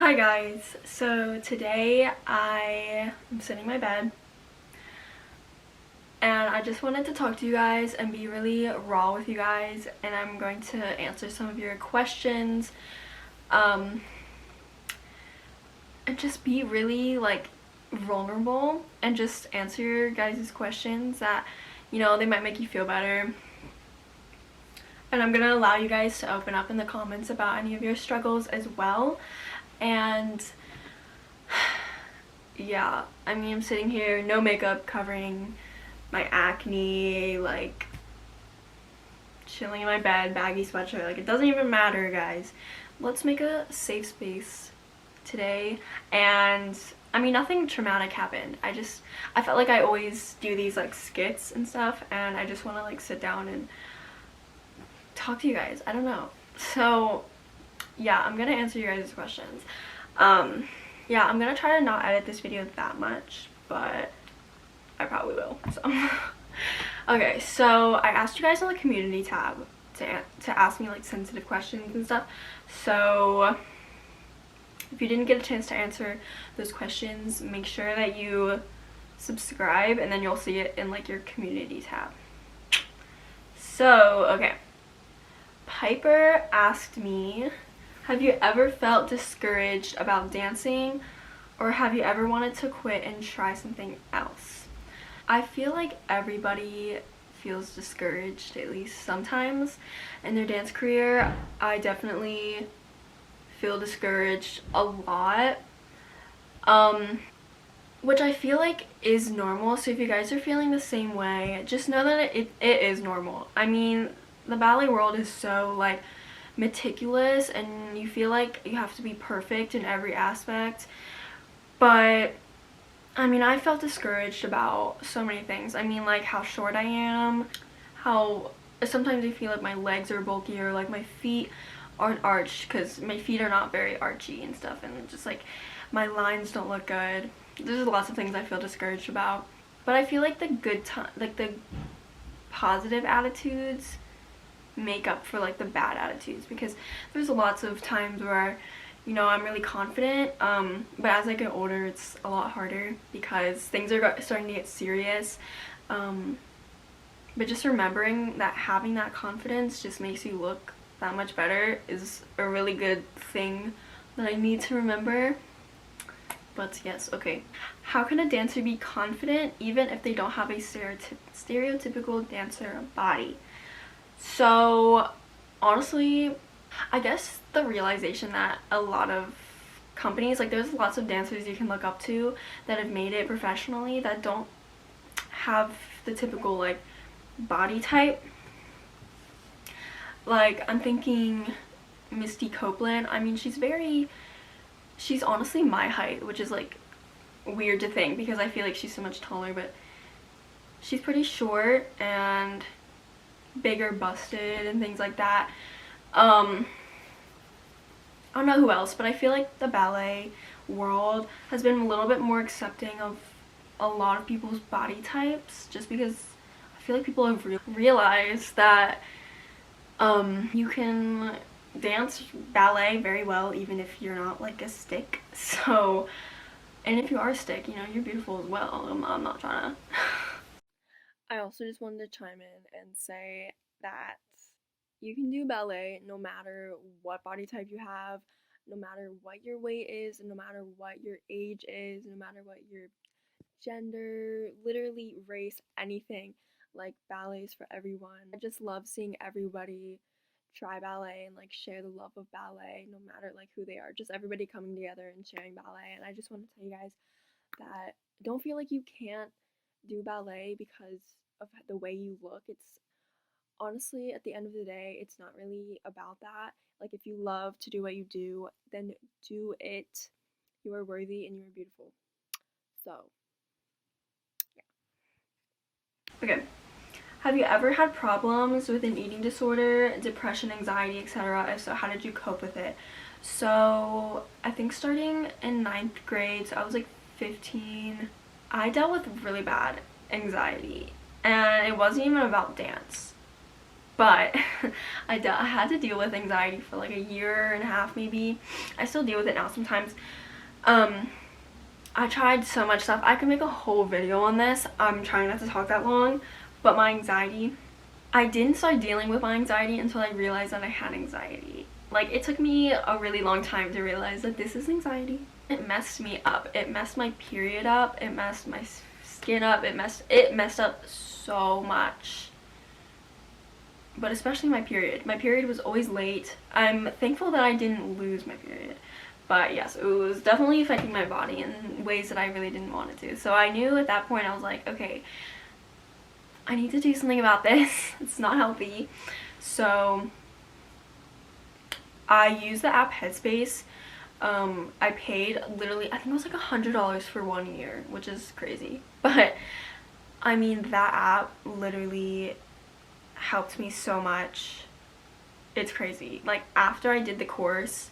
Hi guys, so today I am sitting in my bed and I just wanted to talk to you guys and be really raw with you guys, and I'm going to answer some of your questions and just be really like vulnerable and just answer your guys' questions that, you know, they might make you feel better. And I'm gonna allow you guys to open up in the comments about any of your struggles as well. And yeah, I mean, I'm sitting here, no makeup, covering my acne, like chilling in my bed, baggy sweatshirt, like it doesn't even matter, guys. Let's make a safe space today. And I mean, nothing traumatic happened. I felt like I always do these like skits and stuff, and I just want to like sit down and talk to you guys. I don't know. So yeah, I'm gonna answer you guys' questions. Yeah, I'm gonna try to not edit this video that much, but I probably will, so. Okay, so I asked you guys on the community tab to ask me like sensitive questions and stuff. So if you didn't get a chance to answer those questions, make sure that you subscribe and then you'll see it in like your community tab. So, okay. Piper asked me, have you ever felt discouraged about dancing, or have you ever wanted to quit and try something else? I feel like everybody feels discouraged at least sometimes in their dance career. I definitely feel discouraged a lot, which I feel like is normal. So if you guys are feeling the same way, just know that it is normal. I mean, the ballet world is so like meticulous and you feel like you have to be perfect in every aspect. But I mean, I felt discouraged about so many things. I mean, like how short I am, how sometimes I feel like my legs are bulky, or like my feet aren't arched because my feet are not very archy and stuff, and just like my lines don't look good. There's lots of things I feel discouraged about. But I feel like the good time, like the positive attitudes make up for like the bad attitudes, because there's lots of times where, you know, I'm really confident, but as I get older it's a lot harder because things are starting to get serious. But just remembering that having that confidence just makes you look that much better is a really good thing that I need to remember. But yes, okay. How can a dancer be confident even if they don't have a stereotypical dancer body? So honestly, I guess the realization that a lot of companies, like there's lots of dancers you can look up to that have made it professionally that don't have the typical like body type. Like I'm thinking Misty Copeland. I mean, she's honestly my height, which is like weird to think because I feel like she's so much taller, but she's pretty short and bigger busted and things like that. I don't know who else, but I feel like the ballet world has been a little bit more accepting of a lot of people's body types, just because I feel like people have realized that you can dance ballet very well even if you're not like a stick. So, and if you are a stick, you know, you're beautiful as well. I'm not trying to I also just wanted to chime in and say that you can do ballet no matter what body type you have, no matter what your weight is, and no matter what your age is, no matter what your gender, literally race, anything. Like, ballet is for everyone. I just love seeing everybody try ballet and like share the love of ballet, no matter like who they are. Just everybody coming together and sharing ballet. And I just want to tell you guys that don't feel like you can't do ballet because of the way you look. It's honestly, at the end of the day, it's not really about that. Like, if you love to do what you do, then do it. You are worthy and you are beautiful. So, yeah. Okay. Have you ever had problems with an eating disorder, depression, anxiety, etc.? If so, how did you cope with it? So, I think starting in 9th grade, so I was like 15, I dealt with really bad anxiety. And it wasn't even about dance. But I had to deal with anxiety for like a year and a half maybe. I still deal with it now sometimes. I tried so much stuff. I could make a whole video on this. I'm trying not to talk that long, but my anxiety, I didn't start dealing with my anxiety until I realized that I had anxiety. Like, it took me a really long time to realize that this is anxiety. It messed me up. It messed my period up. It messed my skin up. It messed up so much. But especially my period. My period was always late. I'm thankful that I didn't lose my period. But yes, it was definitely affecting my body in ways that I really didn't want it to. So I knew at that point, I was like, okay, I need to do something about this. It's not healthy. So I used the app Headspace. I paid literally, I think it was like $100 for 1 year, which is crazy. But I mean, that app literally helped me so much. It's crazy. Like, after I did the course,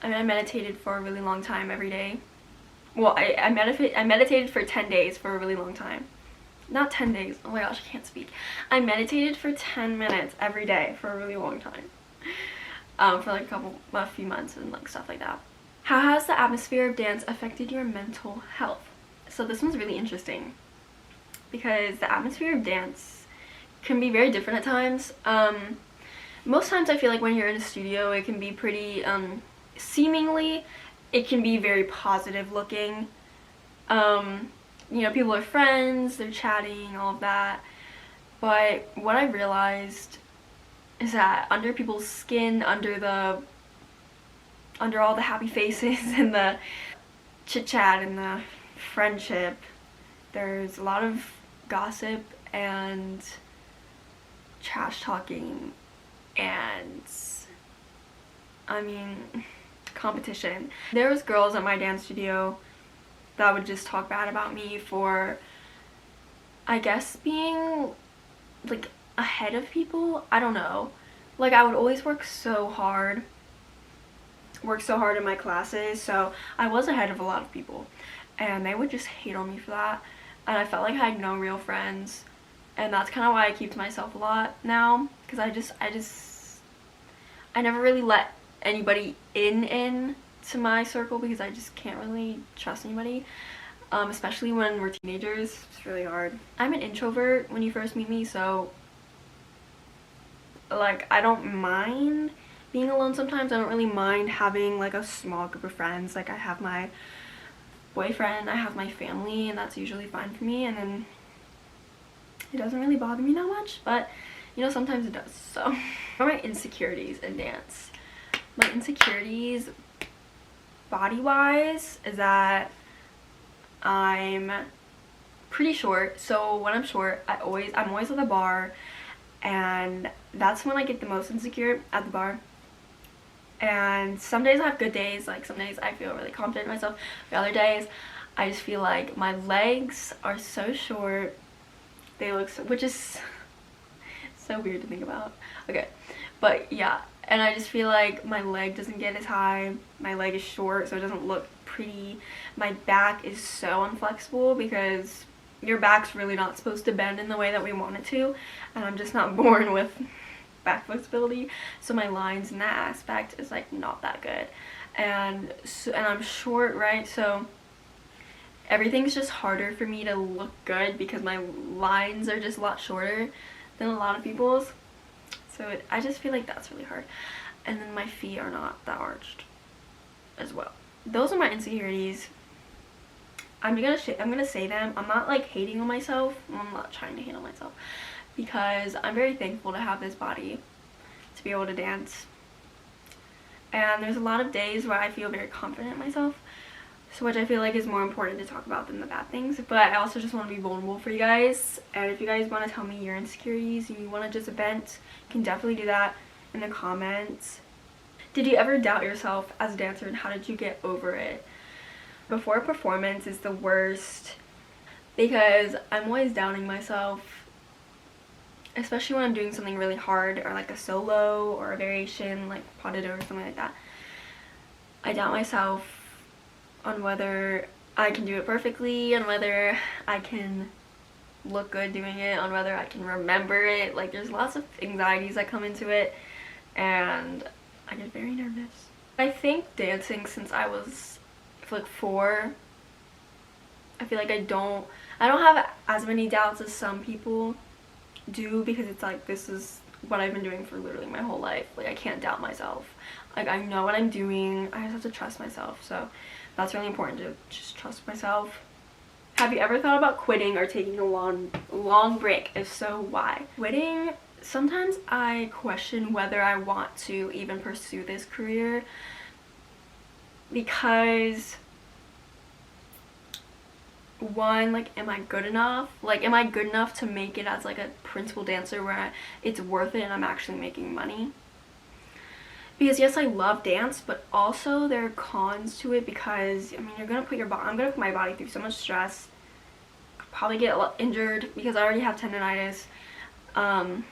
I mean, I meditated for a really long time every day. Well, I meditated for 10 days for a really long time. Not 10 days. Oh my gosh, I can't speak. I meditated for 10 minutes every day for a really long time. For like a few months and like stuff like that. How has the atmosphere of dance affected your mental health? So this one's really interesting because the atmosphere of dance can be very different at times. Most times I feel like when you're in a studio, it can be pretty, seemingly, it can be very positive looking. You know, people are friends, they're chatting, all of that. But what I realized is that under people's skin, under all the happy faces and the chit chat and the friendship, there's a lot of gossip and trash talking and, I mean, competition. There was girls at my dance studio that would just talk bad about me for, I guess, being like ahead of people. I don't know. Like, I would always work so hard in my classes, so I was ahead of a lot of people, and they would just hate on me for that, and I felt like I had no real friends, and that's kind of why I keep to myself a lot now, because I never really let anybody in to my circle because I just can't really trust anybody, especially when we're teenagers. It's really hard. I'm an introvert when you first meet me, so like, I don't mind being alone sometimes. I don't really mind having like a small group of friends. Like, I have my boyfriend, I have my family, and that's usually fine for me, and then it doesn't really bother me that much, but you know, sometimes it does. So what are my insecurities in dance? My insecurities body wise is that I'm pretty short. So when I'm short, I'm always at the bar, and that's when I get the most insecure, at the bar. And some days I have good days, like some days I feel really confident in myself, the other days I just feel like my legs are so short. They look so, which is so weird to think about. Okay, but yeah, and I just feel like my leg doesn't get as high. My leg is short, so it doesn't look pretty. My back is so unflexible because your back's really not supposed to bend in the way that we want it to, and I'm just not born with back flexibility, so my lines in that aspect is like not that good, and I'm short, right? So everything's just harder for me to look good because my lines are just a lot shorter than a lot of people's. So I just feel like that's really hard. And then my feet are not that arched as well. Those are my insecurities. I'm gonna say them. I'm not like hating on myself. I'm not trying to hate on myself because I'm very thankful to have this body to be able to dance. And there's a lot of days where I feel very confident in myself, so which I feel like is more important to talk about than the bad things. But I also just want to be vulnerable for you guys, and if you guys want to tell me your insecurities and you want to just vent, you can definitely do that in the comments. Did you ever doubt yourself as a dancer, and how did you get over it? Before a performance is the worst because I'm always doubting myself, especially when I'm doing something really hard or like a solo or a variation like pas de deux or something like that. I doubt myself on whether I can do it perfectly and whether I can look good doing it, on whether I can remember it. Like, there's lots of anxieties that come into it, and I get very nervous. I think dancing since I was like 4, I feel like I don't have as many doubts as some people do, because it's like, this is what I've been doing for literally my whole life. Like, I can't doubt myself. Like, I know what I'm doing. I just have to trust myself. So that's really important, to just trust myself. Have you ever thought about quitting or taking a long break? If so, why? Quitting, sometimes I question whether I want to even pursue this career, because one, like, am I good enough? Like, am I good enough to make it as like a principal dancer where it's worth it and I'm actually making money? Because yes, I love dance, but also there are cons to it, because I mean, I'm gonna put my body through so much stress. Could probably get injured because I already have tendonitis. I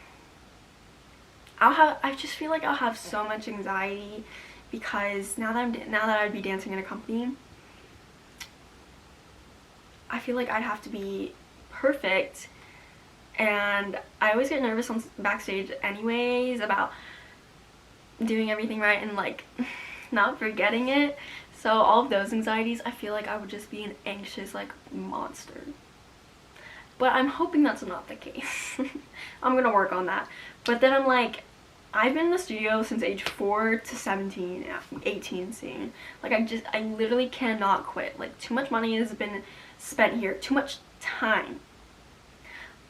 just feel like I'll have so much anxiety, because now that I'd be dancing in a company, I feel like I'd have to be perfect, and I always get nervous on backstage anyways about doing everything right and like not forgetting it. So all of those anxieties, I feel like I would just be an anxious like monster, but I'm hoping that's not the case. I'm gonna work on that. But then I'm like, I've been in the studio since age 4 to 17, 18 soon. Like, I literally cannot quit. Like, too much money has been spent here, too much time.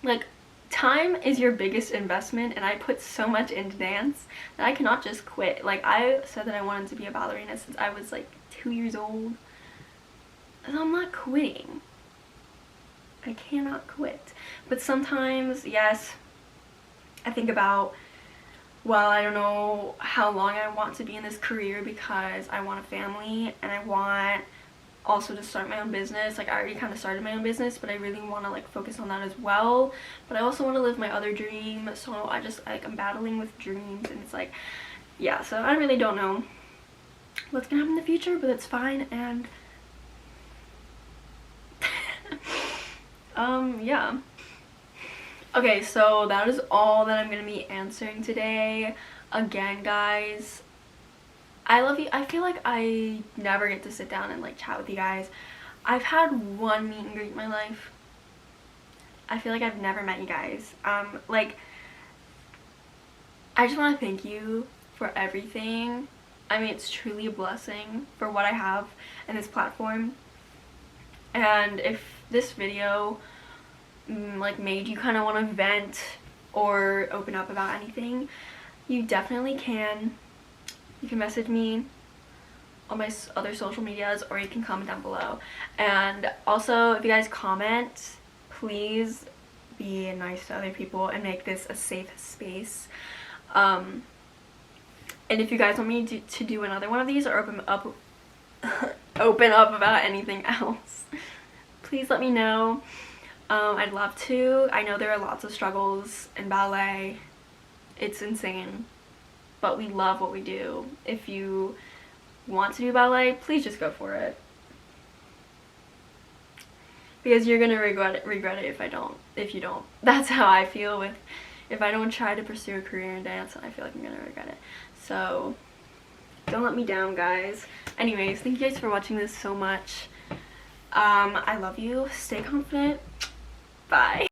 Like, time is your biggest investment, and I put so much into dance that I cannot just quit. Like, I said that I wanted to be a ballerina since I was like 2 years old, and I'm not quitting. I cannot quit. But sometimes, yes, I think about, well, I don't know how long I want to be in this career, because I want a family and I want also to start my own business. Like, I already kind of started my own business, but I really want to like focus on that as well. But I also want to live my other dream, so I'm battling with dreams, and it's like, yeah, so I really don't know what's gonna happen in the future, but it's fine. And yeah. Okay, so that is all that I'm gonna be answering today. Again, guys, I love you. I feel like I never get to sit down and like chat with you guys. I've had one meet and greet in my life. I feel like I've never met you guys. Like, I just want to thank you for everything. I mean, it's truly a blessing for what I have in this platform. And if this video like made you kind of want to vent or open up about anything, you definitely can. You can message me on my other social medias, or you can comment down below. And also, if you guys comment, please be nice to other people and make this a safe space. And if you guys want me to do another one of these, or open up about anything else, please let me know. I'd love to. I know there are lots of struggles in ballet. It's insane, but we love what we do. If you want to do ballet, please just go for it, because you're gonna regret it if you don't. That's how I feel with, if I don't try to pursue a career in dance, I feel like I'm gonna regret it. So don't let me down, guys. Anyways, thank you guys for watching this so much. I love you. Stay confident. Bye.